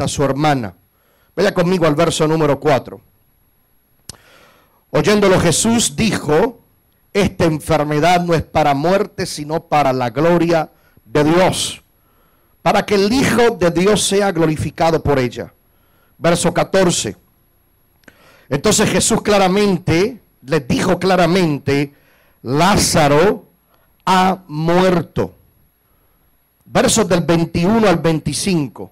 a su hermana. Vaya conmigo al verso número 4. Oyéndolo Jesús dijo: esta enfermedad no es para muerte, sino para la gloria de Dios, para que el Hijo de Dios sea glorificado por ella. Verso 14. Entonces Jesús les dijo claramente: Lázaro ha muerto. Versos del 21 al 25.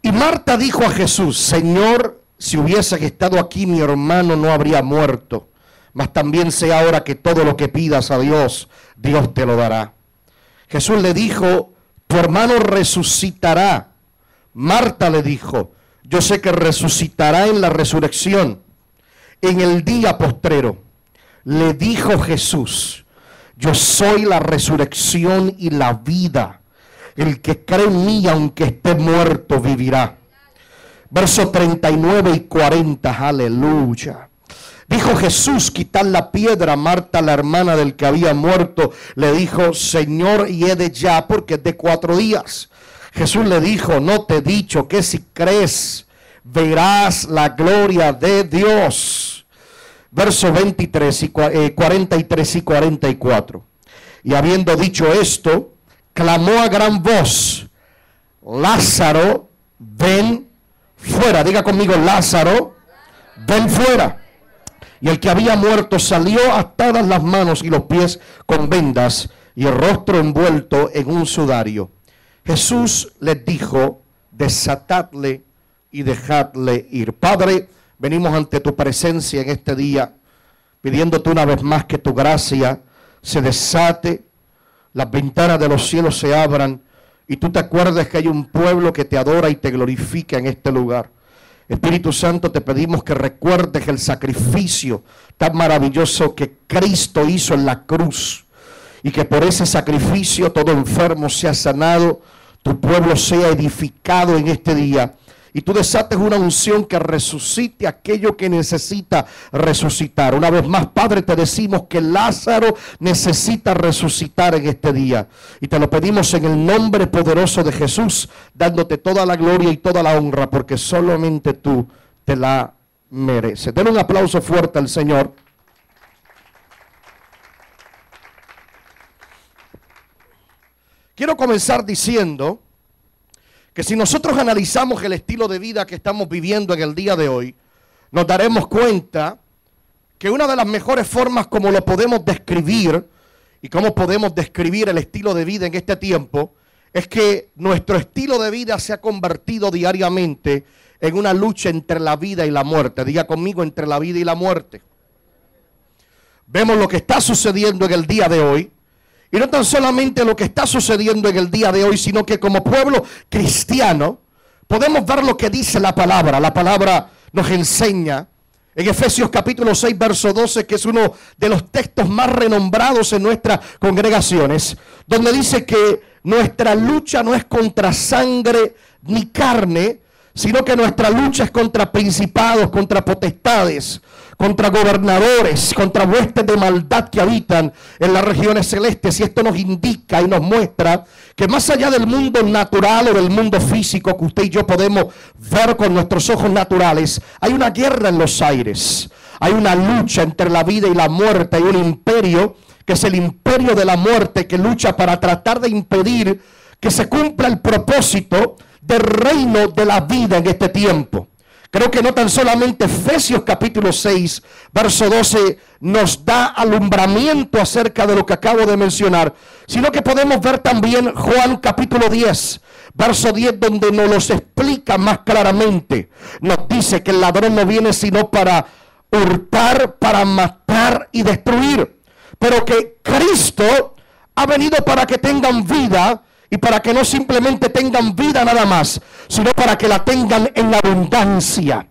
Y Marta dijo a Jesús: Señor, si hubiese estado aquí mi hermano no habría muerto. Mas también sé ahora que todo lo que pidas a Dios, Dios te lo dará. Jesús le dijo: tu hermano resucitará. Marta le dijo: yo sé que resucitará en la resurrección, en el día postrero. Le dijo Jesús: yo soy la resurrección y la vida. El que cree en mí, aunque esté muerto, vivirá. Versos 39 y 40, aleluya. Dijo Jesús: quitad la piedra. Marta, la hermana del que había muerto, le dijo: Señor, hiede ya, porque es de 4 días. Jesús le dijo: no te he dicho que si crees, verás la gloria de Dios. Versos 43 y 43 y 44. Y habiendo dicho esto, clamó a gran voz: Lázaro, ven fuera. Diga conmigo: Lázaro, ven fuera. Y el que había muerto salió, atadas las manos y los pies con vendas y el rostro envuelto en un sudario. Jesús les dijo: desatadle y dejadle ir. Padre, venimos ante tu presencia en este día, pidiéndote una vez más que tu gracia se desate, las ventanas de los cielos se abran y tú te acuerdes que hay un pueblo que te adora y te glorifica en este lugar. Espíritu Santo, te pedimos que recuerdes el sacrificio tan maravilloso que Cristo hizo en la cruz, y que por ese sacrificio todo enfermo sea sanado, tu pueblo sea edificado en este día, y tú desates una unción que resucite aquello que necesita resucitar. Una vez más, Padre, te decimos que Lázaro necesita resucitar en este día. Y te lo pedimos en el nombre poderoso de Jesús, dándote toda la gloria y toda la honra, porque solamente tú te la mereces. Denle un aplauso fuerte al Señor. Quiero comenzar diciendo que si nosotros analizamos el estilo de vida que estamos viviendo en el día de hoy, nos daremos cuenta que una de las mejores formas como lo podemos describir y cómo podemos describir el estilo de vida en este tiempo es que nuestro estilo de vida se ha convertido diariamente en una lucha entre la vida y la muerte. Diga conmigo: entre la vida y la muerte. Vemos lo que está sucediendo en el día de hoy. Y no tan solamente lo que está sucediendo en el día de hoy, sino que como pueblo cristiano podemos ver lo que dice la palabra. La palabra nos enseña en Efesios capítulo 6, verso 12, que es uno de los textos más renombrados en nuestras congregaciones, donde dice que nuestra lucha no es contra sangre ni carne, sino que nuestra lucha es contra principados, contra potestades, contra gobernadores, contra huestes de maldad que habitan en las regiones celestes. Y esto nos indica y nos muestra que más allá del mundo natural o del mundo físico que usted y yo podemos ver con nuestros ojos naturales, hay una guerra en los aires, hay una lucha entre la vida y la muerte. Hay un imperio que es el imperio de la muerte, que lucha para tratar de impedir que se cumpla el propósito del reino de la vida en este tiempo. Creo que no tan solamente Efesios capítulo 6, verso 12 nos da alumbramiento acerca de lo que acabo de mencionar, sino que podemos ver también Juan capítulo 10, verso 10, donde nos los explica más claramente. Nos dice que el ladrón no viene sino para hurtar, para matar y destruir, pero que Cristo ha venido para que tengan vida, y para que no simplemente tengan vida nada más, sino para que la tengan en abundancia.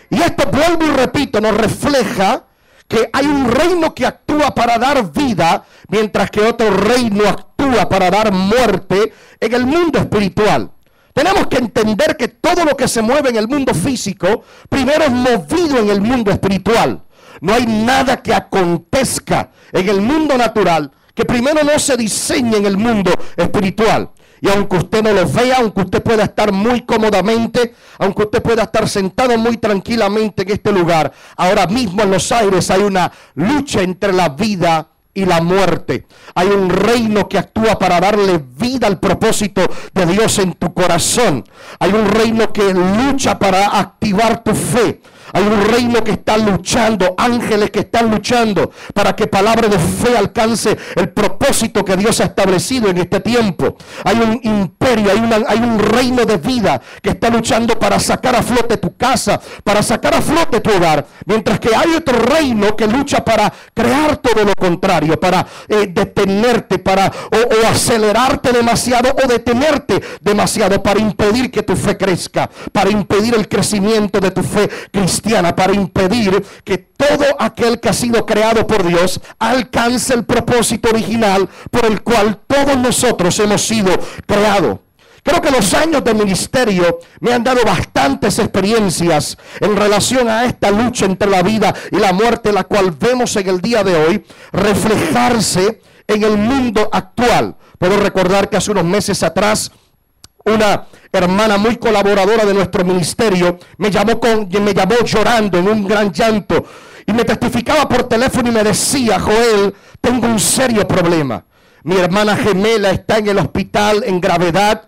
Y esto, vuelvo y repito, nos refleja que hay un reino que actúa para dar vida, mientras que otro reino actúa para dar muerte en el mundo espiritual. Tenemos que entender que todo lo que se mueve en el mundo físico, primero es movido en el mundo espiritual. No hay nada que acontezca en el mundo natural que primero no se diseñe en el mundo espiritual. Y aunque usted no lo vea, aunque usted pueda estar muy cómodamente, aunque usted pueda estar sentado muy tranquilamente en este lugar, ahora mismo en los aires hay una lucha entre la vida y la muerte. Hay un reino que actúa para darle vida al propósito de Dios en tu corazón. Hay un reino que lucha para activar tu fe. Hay un reino que está luchando, ángeles que están luchando para que palabra de fe alcance el propósito que Dios ha establecido en este tiempo. Hay un imperio, hay un reino de vida que está luchando para sacar a flote tu casa, para sacar a flote tu hogar. Mientras que hay otro reino que lucha para crear todo lo contrario, para detenerte, o acelerarte demasiado o detenerte demasiado, para impedir que tu fe crezca, para impedir el crecimiento de tu fe cristiana, para impedir que todo aquel que ha sido creado por Dios alcance el propósito original por el cual todos nosotros hemos sido creados. Creo que los años de ministerio me han dado bastantes experiencias en relación a esta lucha entre la vida y la muerte, la cual vemos en el día de hoy reflejarse en el mundo actual. Puedo recordar que hace unos meses atrás una hermana muy colaboradora de nuestro ministerio me llamó llorando en un gran llanto y me testificaba por teléfono y me decía: Joel, tengo un serio problema. Mi hermana gemela está en el hospital en gravedad,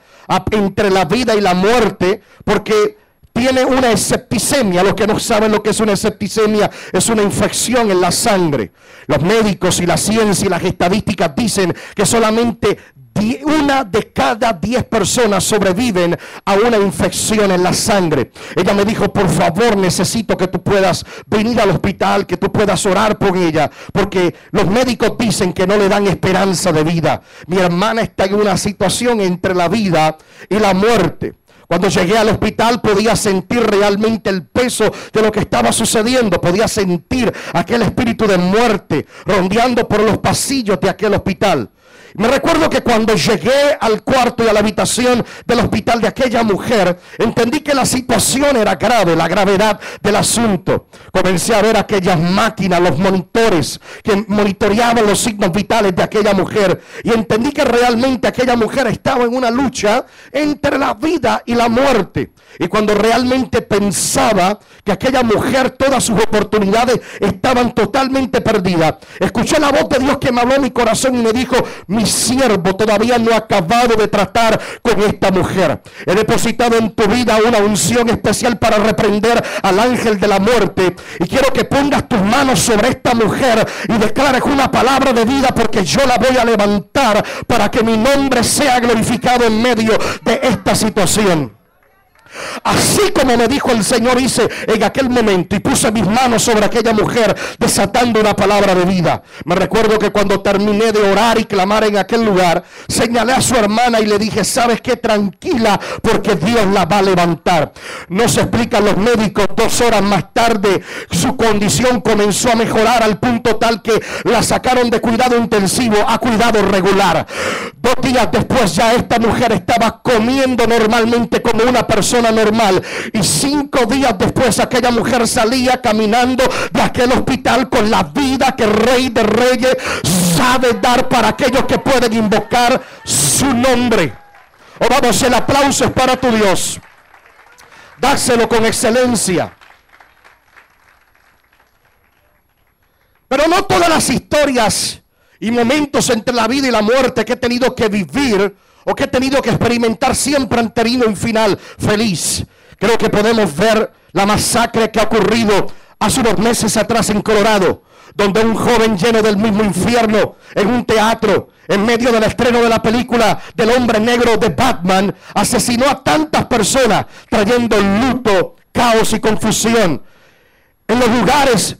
entre la vida y la muerte, porque tiene una septicemia. Los que no saben lo que es una septicemia, es una infección en la sangre. Los médicos y la ciencia y las estadísticas dicen que solamente 1 de cada 10 personas sobreviven a una infección en la sangre. Ella me dijo: por favor, necesito que tú puedas venir al hospital, que tú puedas orar por ella, porque los médicos dicen que no le dan esperanza de vida. Mi hermana está en una situación entre la vida y la muerte. Cuando llegué al hospital podía sentir realmente el peso de lo que estaba sucediendo. Podía sentir aquel espíritu de muerte rondeando por los pasillos de aquel hospital. Me recuerdo que cuando llegué al cuarto y a la habitación del hospital de aquella mujer, entendí que la situación era grave, la gravedad del asunto. Comencé a ver aquellas máquinas, los monitores que monitoreaban los signos vitales de aquella mujer, y entendí que realmente aquella mujer estaba en una lucha entre la vida y la muerte. Y cuando realmente pensaba que aquella mujer, todas sus oportunidades estaban totalmente perdidas, escuché la voz de Dios que me habló en mi corazón y me dijo: mi siervo todavía no ha acabado de tratar con esta mujer. He depositado en tu vida una unción especial para reprender al ángel de la muerte, y quiero que pongas tus manos sobre esta mujer y declares una palabra de vida, porque yo la voy a levantar para que mi nombre sea glorificado en medio de esta situación. Así como me dijo el Señor, hice en aquel momento y puse mis manos sobre aquella mujer, desatando una palabra de vida. Me recuerdo que cuando terminé de orar y clamar en aquel lugar, señalé a su hermana y le dije: ¿sabes qué? Tranquila, porque Dios la va a levantar. No se explican los médicos, 2 horas más tarde su condición comenzó a mejorar al punto tal que la sacaron de cuidado intensivo a cuidado regular. 2 días después ya esta mujer estaba comiendo normalmente como una persona normal, y 5 días después aquella mujer salía caminando de aquel hospital con la vida que el Rey de Reyes sabe dar para aquellos que pueden invocar su nombre. Oh, vamos, el aplauso es para tu Dios. Dáselo con excelencia. Pero no todas las historias y momentos entre la vida y la muerte que he tenido que vivir o que he tenido que experimentar siempre han tenido un final feliz. Creo que podemos ver la masacre que ha ocurrido hace unos meses atrás en Colorado, donde un joven lleno del mismo infierno en un teatro, en medio del estreno de la película del hombre negro de Batman, asesinó a tantas personas, trayendo luto, caos y confusión en los lugares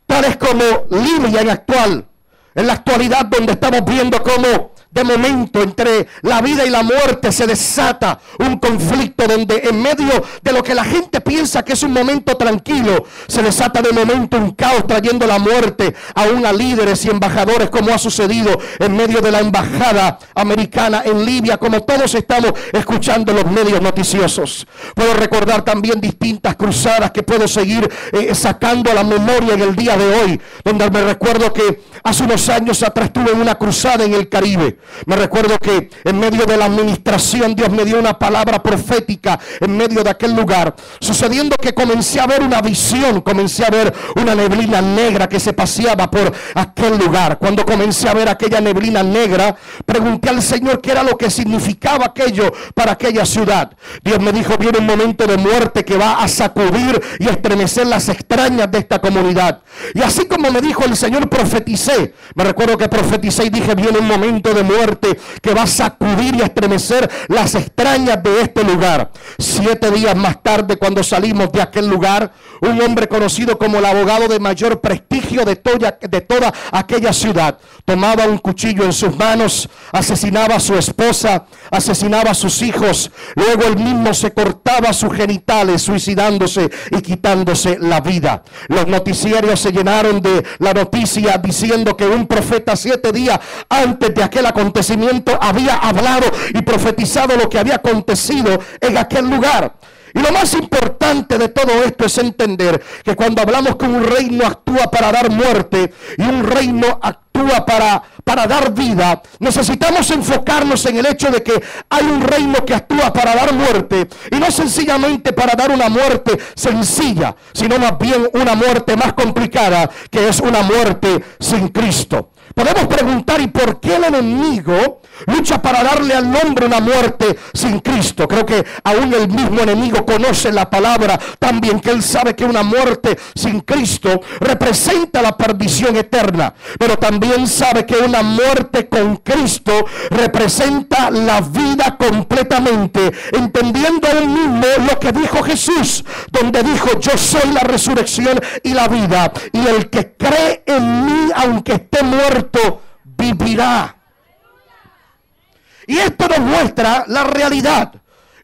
tales como Libia en la actualidad, donde estamos viendo cómo de momento entre la vida y la muerte se desata un conflicto, donde en medio de lo que la gente piensa que es un momento tranquilo, se desata de momento un caos, trayendo la muerte aún a líderes y embajadores, como ha sucedido en medio de la embajada americana en Libia, como todos estamos escuchando en los medios noticiosos. Puedo recordar también distintas cruzadas que puedo seguir sacando a la memoria en el día de hoy, donde me recuerdo que hace unos años atrás estuve en una cruzada en el Caribe, Me recuerdo que en medio de la administración Dios me dio una palabra profética en medio de aquel lugar, sucediendo que comencé a ver una visión, comencé a ver una neblina negra que se paseaba por aquel lugar. Cuando comencé a ver aquella neblina negra, pregunté al Señor qué era lo que significaba aquello para aquella ciudad. Dios me dijo: viene un momento de muerte que va a sacudir y estremecer las extrañas de esta comunidad. Y así como me dijo el Señor, profeticé. Me recuerdo que profeticé y dije: viene un momento de muerte que va a sacudir y estremecer las extrañas de este lugar. 7 días más tarde, cuando salimos de aquel lugar, un hombre conocido como el abogado de mayor prestigio de toda aquella ciudad tomaba un cuchillo en sus manos, asesinaba a su esposa, asesinaba a sus hijos, luego él mismo se cortaba sus genitales, suicidándose y quitándose la vida. Los noticiarios se llenaron de la noticia diciendo que un profeta 7 días antes de aquel acontecimiento había hablado y profetizado lo que había acontecido en aquel lugar. Y lo más importante de todo esto es entender que cuando hablamos que un reino actúa para dar muerte y un reino actúa para dar vida, necesitamos enfocarnos en el hecho de que hay un reino que actúa para dar muerte, y no sencillamente para dar una muerte sencilla, sino más bien una muerte más complicada, que es una muerte sin Cristo. Podemos preguntar: ¿y por qué el enemigo lucha para darle al hombre una muerte sin Cristo? Creo que aún el mismo enemigo conoce la palabra también, que él sabe que una muerte sin Cristo representa la perdición eterna, pero también sabe que una muerte con Cristo representa la vida completamente, entendiendo él mismo lo que dijo Jesús, donde dijo: yo soy la resurrección y la vida, y el que cree en mí, aunque esté muerto, vivirá. Y esto nos muestra la realidad.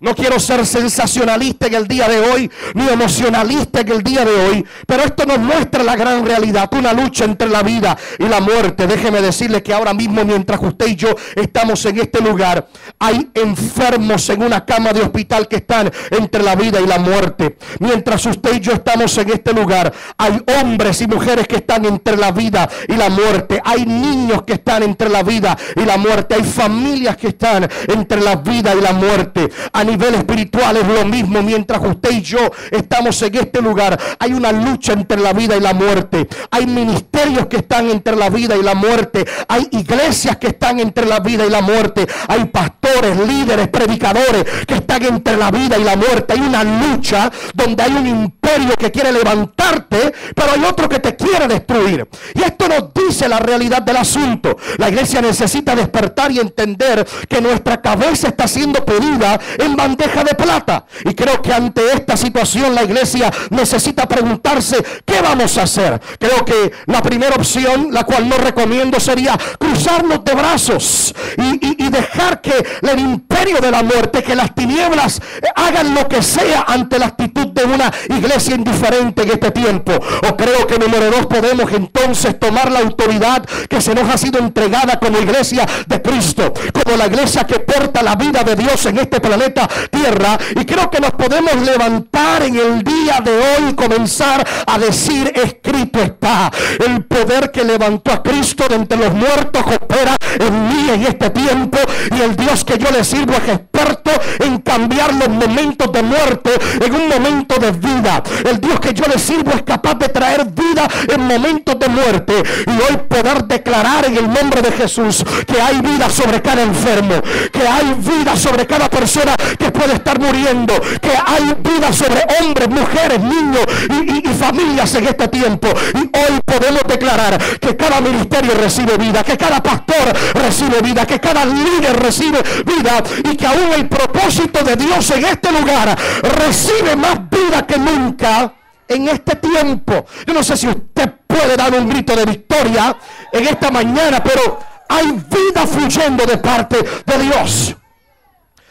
No quiero ser sensacionalista en el día de hoy, ni emocionalista en el día de hoy, pero esto nos muestra la gran realidad, una lucha entre la vida y la muerte. Déjeme decirle que ahora mismo, mientras usted y yo estamos en este lugar, hay enfermos en una cama de hospital que están entre la vida y la muerte. Mientras usted y yo estamos en este lugar, hay hombres y mujeres que están entre la vida y la muerte. Hay niños que están entre la vida y la muerte. Hay familias que están entre la vida y la muerte. A nivel espiritual es lo mismo. Mientras usted y yo estamos en este lugar, hay una lucha entre la vida y la muerte. Hay ministerios que están entre la vida y la muerte. Hay iglesias que están entre la vida y la muerte. Hay pastores, líderes, predicadores que están entre la vida y la muerte. Hay una lucha donde hay un imperio que quiere levantarte, pero hay otro que te quiere destruir. Y esto nos dice la realidad del asunto. La iglesia necesita despertar y entender que nuestra cabeza está siendo pedida en bandeja de plata. Y creo que ante esta situación la iglesia necesita preguntarse: ¿qué vamos a hacer? Creo que la primera opción, la cual no recomiendo, sería cruzarnos de brazos y dejar que el imperio de la muerte, que las tinieblas hagan lo que sea ante la actitud de una iglesia indiferente en este tiempo. O creo que número 2, podemos entonces tomar la autoridad que se nos ha sido entregada como iglesia de Cristo, como la iglesia que porta la vida de Dios en este planeta Tierra, y creo que nos podemos levantar en el día de hoy y comenzar a decir: escrito está. El poder que levantó a Cristo de entre los muertos opera en mí en este tiempo, y el Dios que yo le sirvo es experto en cambiar los momentos de muerte en un momento de vida. El Dios que yo le sirvo es capaz de traer vida en momentos de muerte, y hoy poder declarar en el nombre de Jesús que hay vida sobre cada enfermo, que hay vida sobre cada persona que puede estar muriendo, que hay vida sobre hombres, mujeres, niños y familias en este tiempo. Y hoy podemos declarar que cada ministerio recibe vida, que cada pastor recibe vida, que cada líder recibe vida, y que aún el propósito de Dios en este lugar recibe más vida que nunca en este tiempo. Yo no sé si usted puede dar un grito de victoria en esta mañana, pero hay vida fluyendo de parte de Dios.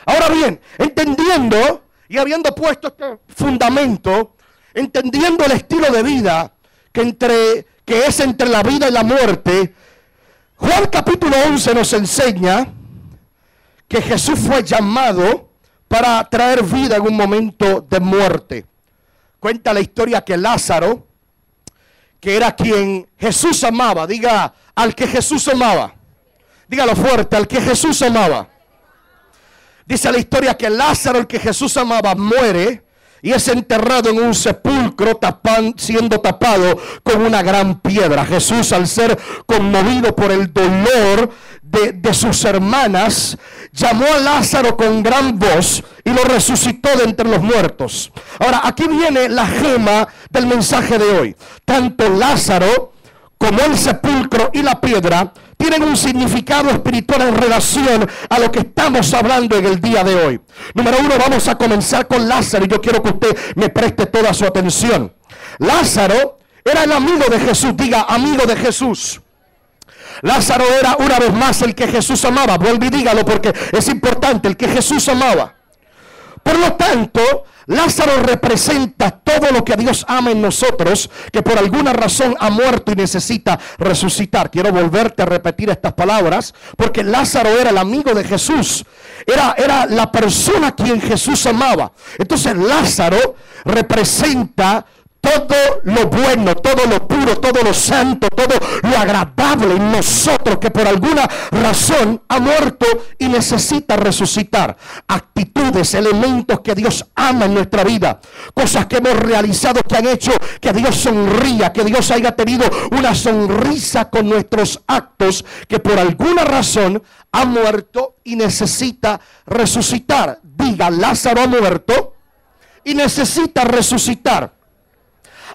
Ahora bien, entendiendo y habiendo puesto este fundamento, entendiendo el estilo de vida que es entre la vida y la muerte, Juan capítulo 11 nos enseña que Jesús fue llamado para traer vida en un momento de muerte. Cuenta la historia que Lázaro, que era quien Jesús amaba, diga: al que Jesús amaba. Dígalo fuerte, al que Jesús amaba. Dice la historia que Lázaro, el que Jesús amaba, muere y es enterrado en un sepulcro siendo tapado con una gran piedra. Jesús, al ser conmovido por el dolor de sus hermanas, llamó a Lázaro con gran voz y lo resucitó de entre los muertos. Ahora, aquí viene la gema del mensaje de hoy. Tanto Lázaro como el sepulcro y la piedra tienen un significado espiritual en relación a lo que estamos hablando en el día de hoy. Número uno, vamos a comenzar con Lázaro y yo quiero que usted me preste toda su atención. Lázaro era el amigo de Jesús, diga amigo de Jesús. Lázaro era una vez más el que Jesús amaba, vuelve y dígalo porque es importante, el que Jesús amaba. Por lo tanto, Lázaro representa todo lo que Dios ama en nosotros, que por alguna razón ha muerto y necesita resucitar. Quiero volverte a repetir estas palabras, porque Lázaro era el amigo de Jesús. Era la persona a quien Jesús amaba. Entonces Lázaro representa todo lo bueno, todo lo puro, todo lo santo, todo lo agradable en nosotros que por alguna razón ha muerto y necesita resucitar. Actitudes, elementos que Dios ama en nuestra vida, cosas que hemos realizado que han hecho que Dios sonría, que Dios haya tenido una sonrisa con nuestros actos, que por alguna razón ha muerto y necesita resucitar. Diga, Lázaro ha muerto y necesita resucitar.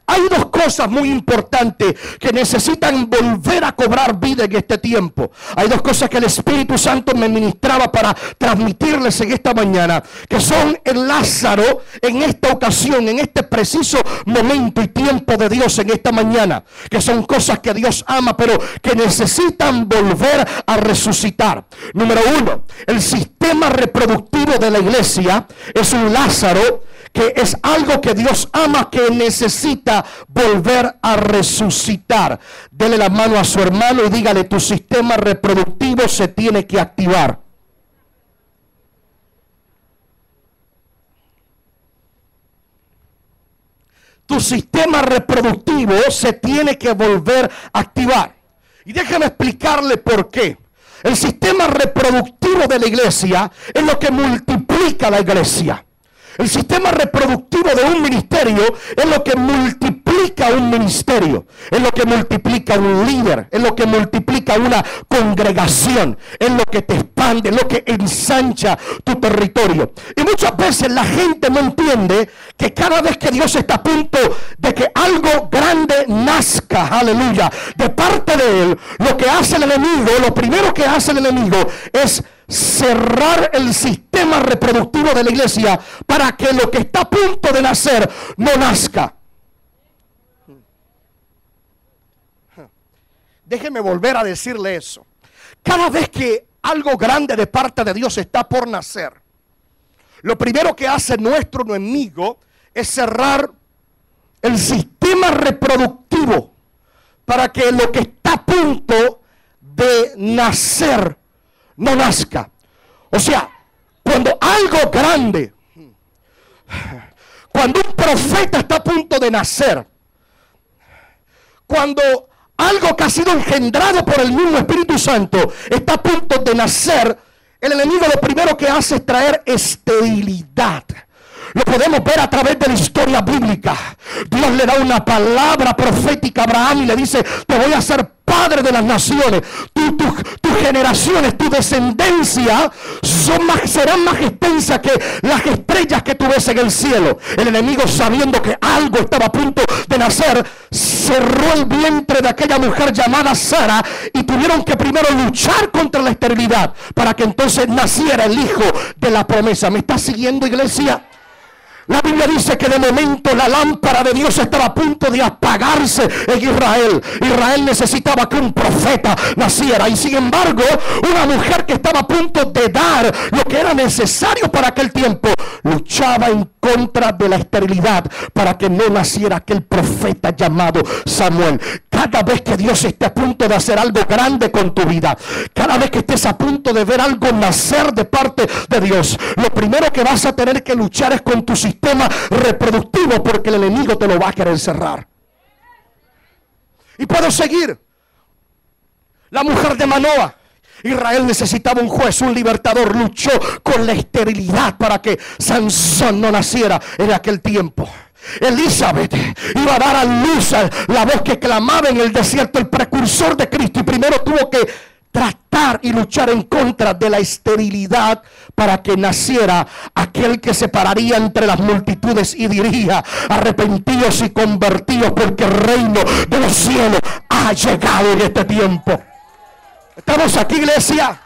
Hay dos cosas muy importantes que necesitan volver a cobrar vida en este tiempo. Hay dos cosas que el Espíritu Santo me ministraba para transmitirles en esta mañana, que son el Lázaro en esta ocasión, en este preciso momento y tiempo de Dios en esta mañana, que son cosas que Dios ama, pero que necesitan volver a resucitar. Número uno, el sistema reproductivo de la iglesia es un Lázaro que es algo que Dios ama, que necesita volver a resucitar. Dele la mano a su hermano y dígale, tu sistema reproductivo se tiene que activar. Tu sistema reproductivo se tiene que volver a activar. Y déjame explicarle por qué. El sistema reproductivo de la iglesia es lo que multiplica la iglesia. El sistema reproductivo de un ministerio es lo que multiplica un ministerio, es lo que multiplica un líder, es lo que multiplica una congregación, es lo que te expande, es lo que ensancha tu territorio. Y muchas veces la gente no entiende que cada vez que Dios está a punto de que algo grande nazca, aleluya, de parte de Él, lo que hace el enemigo, lo primero que hace el enemigo es cerrar el sistema reproductivo de la iglesia para que lo que está a punto de nacer no nazca. Déjeme volver a decirle eso. Cada vez que algo grande de parte de Dios está por nacer, lo primero que hace nuestro enemigo es cerrar el sistema reproductivo para que lo que está a punto de nacer no nazca. O sea, cuando algo grande, cuando un profeta está a punto de nacer, cuando algo que ha sido engendrado por el mismo Espíritu Santo está a punto de nacer, el enemigo lo primero que hace es traer esterilidad. Lo podemos ver a través de la historia bíblica. Dios le da una palabra profética a Abraham y le dice, te voy a hacer padre de las naciones. Tus generaciones, tu descendencia serán más extensas que las estrellas que tú ves en el cielo. El enemigo, sabiendo que algo estaba a punto de nacer, cerró el vientre de aquella mujer llamada Sara y tuvieron que primero luchar contra la esterilidad para que entonces naciera el hijo de la promesa. ¿Me está siguiendo, iglesia? La Biblia dice que de momento la lámpara de Dios estaba a punto de apagarse en Israel. Israel necesitaba que un profeta naciera. Y sin embargo, una mujer que estaba a punto de dar lo que era necesario para aquel tiempo, luchaba en contra de la esterilidad para que no naciera aquel profeta llamado Samuel. Cada vez que Dios esté a punto de hacer algo grande con tu vida, cada vez que estés a punto de ver algo nacer de parte de Dios, lo primero que vas a tener que luchar es con tu sistema reproductivo, porque el enemigo te lo va a querer cerrar. Y puedo seguir. La mujer de Manoa. Israel necesitaba un juez, un libertador. Luchó con la esterilidad para que Sansón no naciera en aquel tiempo. Elizabeth iba a dar a luz a la voz que clamaba en el desierto, el precursor de Cristo, y primero tuvo que tratar y luchar en contra de la esterilidad para que naciera aquel que se pararía entre las multitudes y diría: arrepentidos y convertidos, porque el reino de los cielos ha llegado en este tiempo. ¿Estamos aquí, iglesia?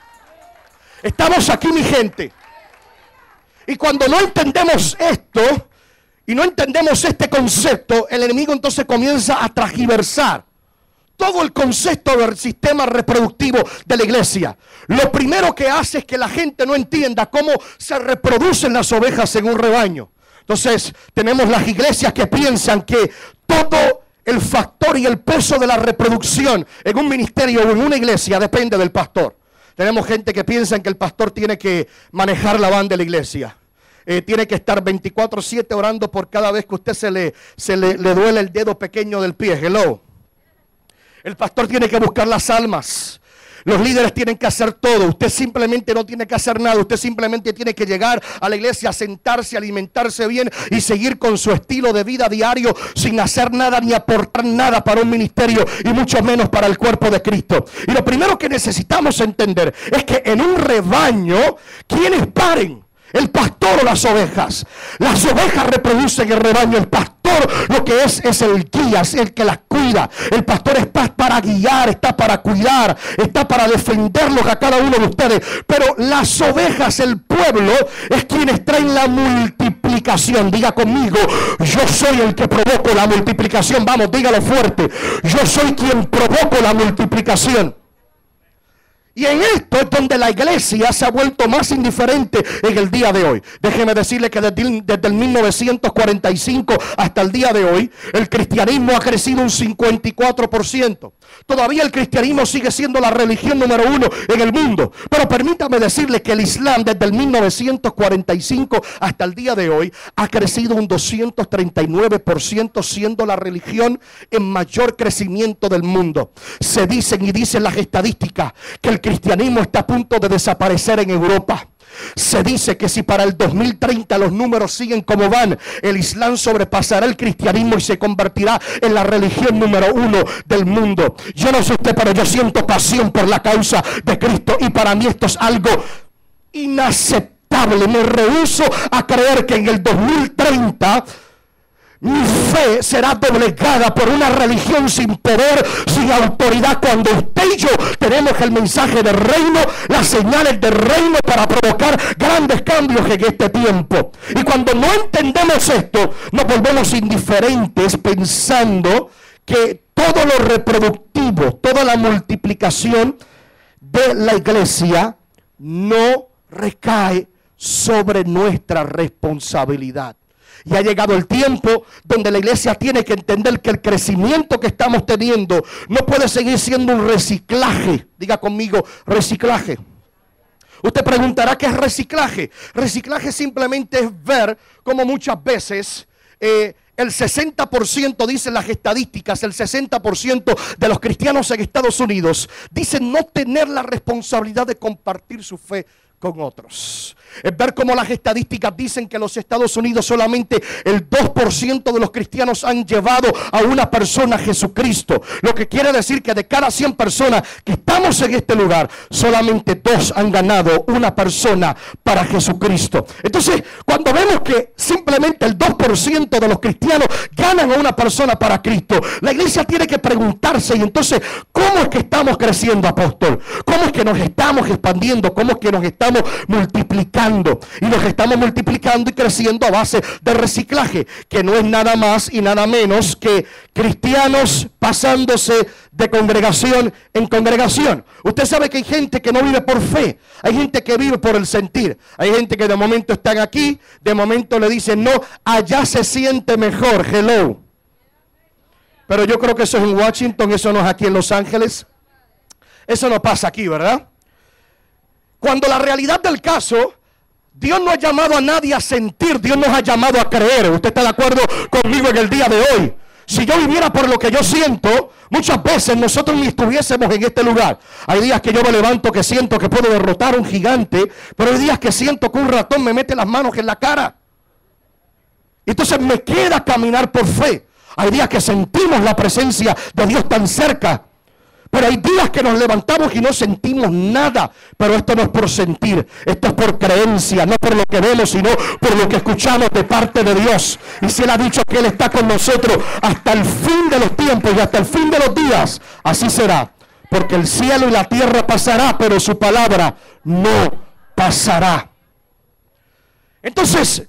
¿Estamos aquí, mi gente? Y cuando no entendemos esto y no entendemos este concepto, el enemigo entonces comienza a transgiversar todo el concepto del sistema reproductivo de la iglesia. Lo primero que hace es que la gente no entienda cómo se reproducen las ovejas en un rebaño. Entonces tenemos las iglesias que piensan que todo el factor y el peso de la reproducción en un ministerio o en una iglesia depende del pastor. Tenemos gente que piensa que el pastor tiene que manejar la banda de la iglesia. Tiene que estar 24/7 orando por cada vez que usted se le duele el dedo pequeño del pie. Hello. El pastor tiene que buscar las almas. Los líderes tienen que hacer todo. Usted simplemente no tiene que hacer nada. Usted simplemente tiene que llegar a la iglesia, sentarse, alimentarse bien y seguir con su estilo de vida diario sin hacer nada ni aportar nada para un ministerio y mucho menos para el cuerpo de Cristo. Y lo primero que necesitamos entender es que en un rebaño, ¿quiénes paren? ¿El pastor o las ovejas? Las ovejas reproducen el rebaño. El pastor lo que es el guía, es el que las cuida. El pastor está para guiar, está para cuidar, está para defenderlos a cada uno de ustedes. Pero las ovejas, el pueblo, es quienes traen la multiplicación. Diga conmigo: yo soy el que provoco la multiplicación. Vamos, dígalo fuerte: yo soy quien provoco la multiplicación. Y en esto es donde la iglesia se ha vuelto más indiferente en el día de hoy. Déjeme decirle que desde el 1945 hasta el día de hoy, el cristianismo ha crecido un 54%. Todavía el cristianismo sigue siendo la religión número 1 en el mundo. Pero permítame decirle que el Islam desde el 1945 hasta el día de hoy ha crecido un 239%, siendo la religión en mayor crecimiento del mundo. Se dicen y dicen las estadísticas que el cristianismo está a punto de desaparecer en Europa. Se dice que si para el 2030 los números siguen como van, el Islam sobrepasará el cristianismo y se convertirá en la religión número 1 del mundo. Yo no sé usted, pero yo siento pasión por la causa de Cristo y para mí esto es algo inaceptable. Me rehúso a creer que en el 2030 mi fe será doblegada por una religión sin poder, sin autoridad, cuando usted y yo tenemos el mensaje del reino, las señales del reino para provocar grandes cambios en este tiempo. Y cuando no entendemos esto, nos volvemos indiferentes pensando que todo lo reproductivo, toda la multiplicación de la iglesia no recae sobre nuestra responsabilidad. Y ha llegado el tiempo donde la iglesia tiene que entender que el crecimiento que estamos teniendo no puede seguir siendo un reciclaje. Diga conmigo: reciclaje. Usted preguntará, ¿qué es reciclaje? Reciclaje simplemente es ver cómo muchas veces el 60%, dicen las estadísticas, el 60% de los cristianos en Estados Unidos dicen no tener la responsabilidad de compartir su fe con otros. Es ver cómo las estadísticas dicen que en los Estados Unidos solamente el 2% de los cristianos han llevado a una persona a Jesucristo. Lo que quiere decir que de cada 100 personas que estamos en este lugar, solamente 2 han ganado una persona para Jesucristo. Entonces, cuando vemos que simplemente el 2% de los cristianos ganan a una persona para Cristo, la iglesia tiene que preguntarse: y entonces, ¿cómo es que estamos creciendo, apóstol? ¿Cómo es que nos estamos expandiendo? ¿Cómo es que nos estamos multiplicando? Y nos estamos multiplicando y creciendo a base de reciclaje, que no es nada más y nada menos que cristianos pasándose de congregación en congregación. Usted sabe que hay gente que no vive por fe, hay gente que vive por el sentir, hay gente que de momento están aquí, de momento le dicen no, allá se siente mejor. Hello. Pero yo creo que eso es en Washington, eso no es aquí en Los Ángeles. Eso no pasa aquí, ¿verdad? Cuando la realidad del caso, Dios no ha llamado a nadie a sentir, Dios nos ha llamado a creer. ¿Usted está de acuerdo conmigo en el día de hoy? Si yo viviera por lo que yo siento, muchas veces nosotros ni estuviésemos en este lugar. Hay días que yo me levanto que siento que puedo derrotar a un gigante, pero hay días que siento que un ratón me mete las manos en la cara. Entonces me queda caminar por fe. Hay días que sentimos la presencia de Dios tan cerca, pero hay días que nos levantamos y no sentimos nada. Pero esto no es por sentir, esto es por creencia, no por lo que vemos, sino por lo que escuchamos de parte de Dios. Y si Él ha dicho que Él está con nosotros hasta el fin de los tiempos y hasta el fin de los días, así será. Porque el cielo y la tierra pasará, pero su palabra no pasará. Entonces,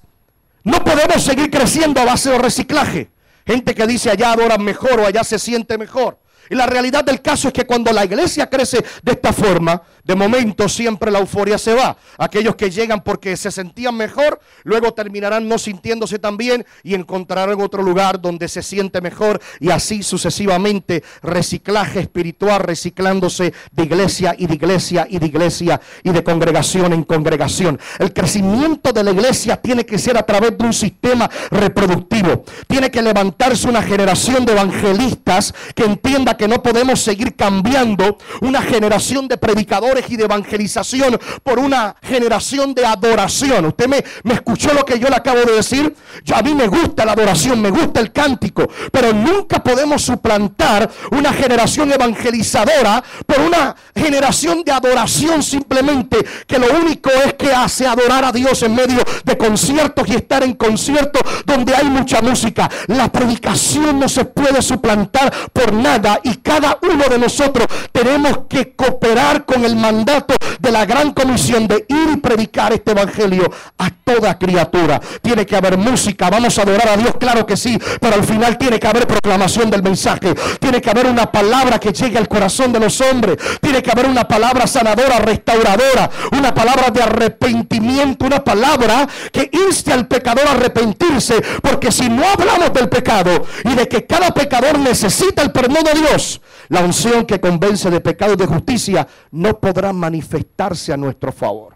no podemos seguir creciendo a base de reciclaje. Gente que dice allá adoran mejor o allá se siente mejor. Y la realidad del caso es que cuando la iglesia crece de esta forma, de momento siempre la euforia se va. Aquellos que llegan porque se sentían mejor, luego terminarán no sintiéndose tan bien y encontrarán otro lugar donde se siente mejor, y así sucesivamente, reciclaje espiritual, reciclándose de iglesia y de iglesia y de iglesia y de congregación en congregación. El crecimiento de la iglesia tiene que ser a través de un sistema reproductivo. Tiene que levantarse una generación de evangelistas que entienda que no podemos seguir cambiando una generación de predicadores y de evangelización por una generación de adoración. Usted me escuchó lo que yo le acabo de decir. A mí me gusta la adoración, me gusta el cántico, pero nunca podemos suplantar una generación evangelizadora por una generación de adoración simplemente, que lo único es que hace adorar a Dios en medio de conciertos y estar en conciertos donde hay mucha música. La predicación no se puede suplantar por nada, y cada uno de nosotros tenemos que cooperar con el mandato de la gran comisión de ir y predicar este evangelio a toda criatura. Tiene que haber música, vamos a adorar a Dios, claro que sí, pero al final tiene que haber proclamación del mensaje, tiene que haber una palabra que llegue al corazón de los hombres, tiene que haber una palabra sanadora, restauradora, una palabra de arrepentimiento, una palabra que inste al pecador a arrepentirse, porque si no hablamos del pecado y de que cada pecador necesita el perdón de Dios, la unción que convence de pecado y de justicia no podrá manifestarse a nuestro favor.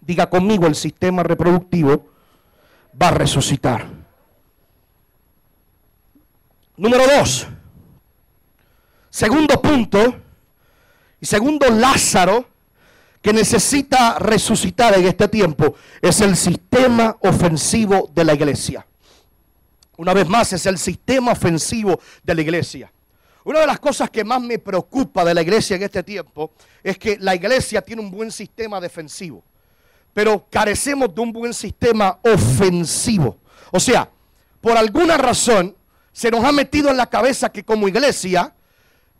Diga conmigo, el sistema reproductivo va a resucitar. Número 2. Segundo punto, y segundo Lázaro que necesita resucitar en este tiempo, es el sistema ofensivo de la iglesia. Una vez más, es el sistema ofensivo de la iglesia. Una de las cosas que más me preocupa de la iglesia en este tiempo es que la iglesia tiene un buen sistema defensivo, pero carecemos de un buen sistema ofensivo. O sea, por alguna razón se nos ha metido en la cabeza que como iglesia,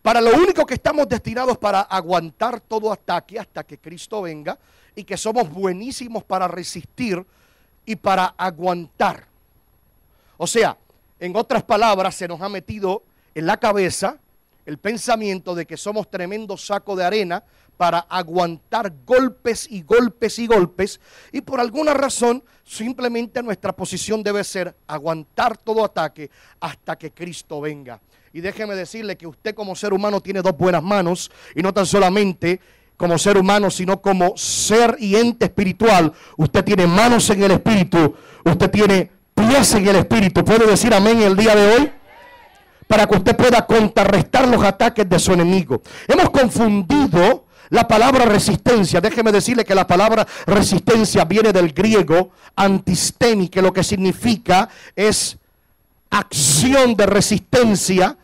para lo único que estamos destinados para aguantar todo ataque hasta que Cristo venga, y que somos buenísimos para resistir y para aguantar. O sea, en otras palabras, se nos ha metido en la cabeza el pensamiento de que somos tremendo saco de arena para aguantar golpes y golpes y golpes, y por alguna razón simplemente nuestra posición debe ser aguantar todo ataque hasta que Cristo venga. Y déjeme decirle que usted como ser humano tiene dos buenas manos, y no tan solamente como ser humano, sino como ser y ente espiritual. Usted tiene manos en el espíritu, usted tiene pies en el espíritu. ¿Puede decir amén el día de hoy? Para que usted pueda contrarrestar los ataques de su enemigo. Hemos confundido la palabra resistencia. Déjeme decirle que la palabra resistencia viene del griego antistemi, que lo que significa es acción de resistencia